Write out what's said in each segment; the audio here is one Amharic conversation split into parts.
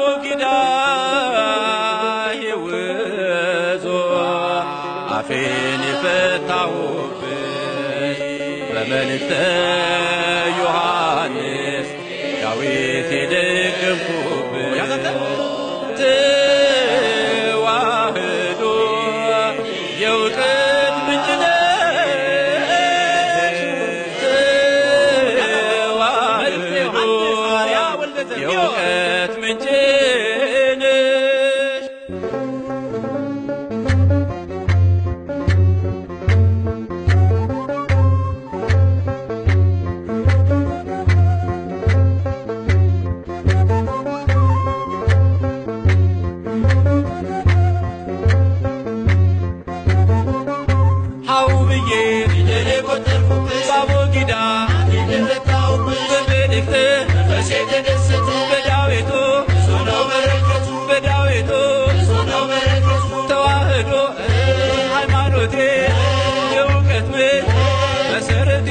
ባቦጊዳ ይውዞ አፌን የፈታሁብሽ በመልእክተ ዮሐንስ ዳዊት የደገምኩብሽ ተዋህዶ የእውቀት ምንጭ ነሽ ተዋህዶ የእውቀት ምንጭ ነሽ ባቦጊዳ በመልእክተ በዳዊቱ በዳዊቱ ተዋህዶ ሃይማኖቴ የእውቀት ምንጭ መሰረቴ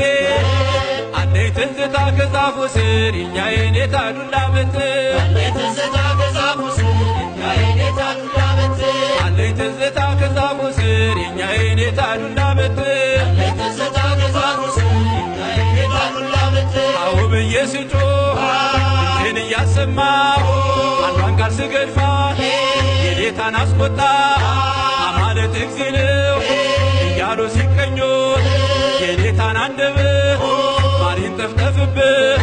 አለኝ ትዝታ ከዛፉ ስር የኛ የኔታ ዱላ በትር አለኝ ትዝታ ከዛፉ ስር የኛ የኔታ ዱላ በትር አው ብዬ ስጮህ ድምፄን እያሰማሁ አንዷን ቃል ስገድፋ የኔታን አስቆጣ አማለት እግዚእ ነው እያሉ ሲቀኙት የኔታን አንደበት ማሪን ጠፍጠፍብህ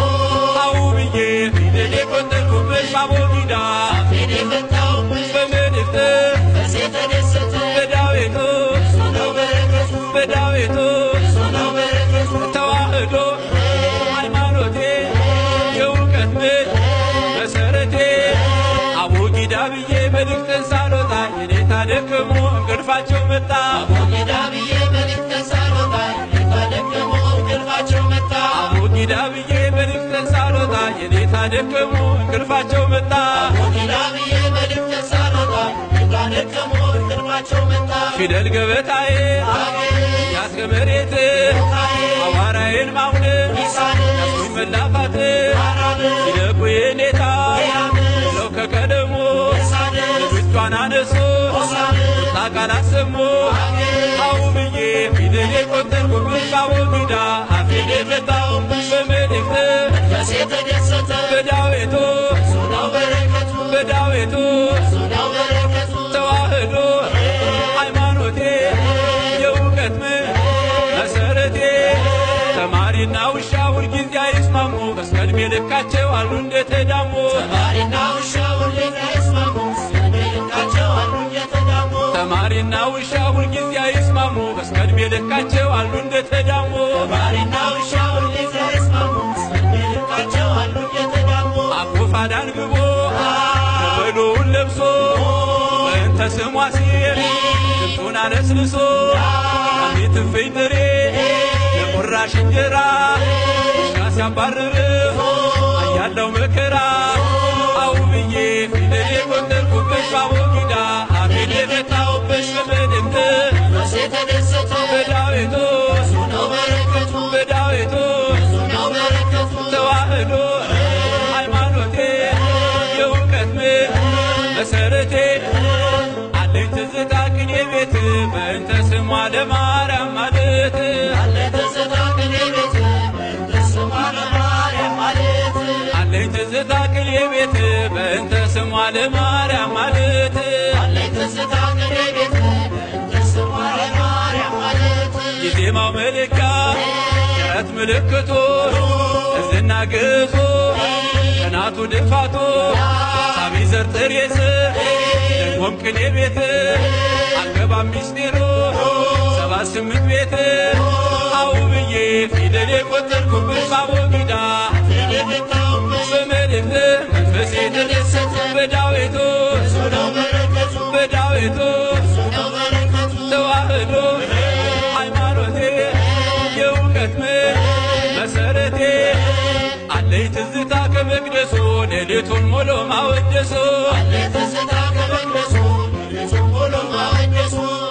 አው ብዬ ፊደል የቆጠርኩብሽ ባቦጊዳ በመልእክተ በዳዊቱ በዳዊቱ ተዋህዶ ሃይማኖቴ የእውቀት ምንጭ መሰረቴ አቦጊዳ ብዬ መልእክትን ሳልወጣ የኔታ ደከሙ እንቅልፋቸው መጣ አቦጊዳ ብዬ መልእክትን ሳልወጣ የኔታ ደከሙ እንቅልፋቸው መጣ ፊደል ገበታዬ ያስከ መሬት አዋራዬን ማውደም ያስኩኝ መላፋት ይለቁ የኔታ ለው ከቀደሙ ልጆቿን አነሱ ቁጣ ቃል አሰሙ አው ብዬ ፊደል የቆጠርኩብሽ ባቦጊዳ አፌን የፈታሁብሽ በመልእክተ በዳዊቱ በዳዊቱ ተዋህዶ ሃይማኖቴ የእውቀት ምንጭ መሰረቴ ተማሪና ውሻ ሁልጊዜ አይስማሙ እስከዕድሜ ልካቸው አሉ እንደተዳሙ ተማሪና ውሻ ሁልጊዜ አይስማሙ እስከዕድሜ ልካቸው አሉ እንደተዳሙ አኩፋዳ አንግቦ በሎውን ለብሶ በእንተ ስሟ ሲል ድምፁን አለስልሶ አሜት እፍኝ ጥሬ የቁራሽ እንጀራ ውሻ ሲያባርር አያለው መከራ አው ብዬ ፊደል የቆጠርኩብሽ ባቦጊዳ አፌን የፈታሁብሽ በመልእክተ በዳዊቱ በዳዊቱ ተዋህዶ ሃይማኖቴ የእውቀት ምንጭ መሰረቴ አለኝ ትዝታ ቅኔ ቤት በእንተ ስሟ ለማርያም ማለት አለኝ ትዝታ ቅኔ ቤት በእንተ ስሟ ለማርያም ማለት የዜማው መለኪያ የረት ምልክቱ እዝና ግዕዙ ቀናቱ ድፋቱ ሳቢ ዘር ጥሬ ስር ደግሞም ቅኔ ቤት አገባብ ሚስጢሩ 78 ቤት አው ብዬ ፊደል የቆጠርኩብሽ ባቦጊዳ በመልእክተ መንፈሴ ተደሰተ በዳዊቱ በዳዊቱ ተዋህዶ ሃይማኖቴ የእውቀት ምንጭ መሰረቴ አለኝ ትዝታ ከመቅደሱ ሌሊቱን ሙሉ ማወደሱ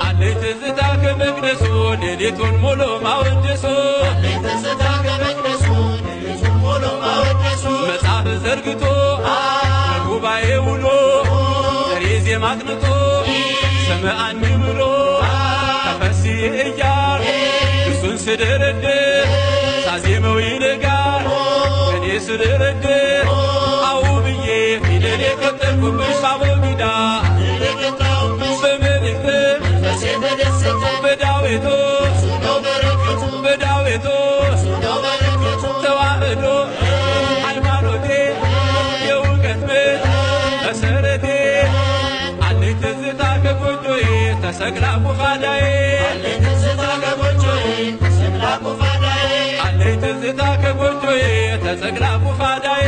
አለኝ ትዝታ ከመቅደሱ ሌሊቱን ሙሉ ማወደሱ መጽሐፍ ዘርግቶ በጉባኤ ውሎ ሬዝ የማቅንጦ ሰምዐኒ ብሎ ተፈሲ እያል እሱን ስደረድር ሳዜመው ይነጋል እኔ ስደረድር አው ብዬ ፊደል የቀጠልኩብሽ አቦጊዳ በመልእክት በዳዊቶስ በዳዊቶስ ተዋህዶ ሃይማኖቴ የእውቀት ምንጭ መሰረቴ አለኝ ትዝታ ከጎጆዬ ተሰቅላ ቁፋዳዬ አለኝ ትዝታ ከጎጆዬ ተሰቅላ ቁፋዳዬ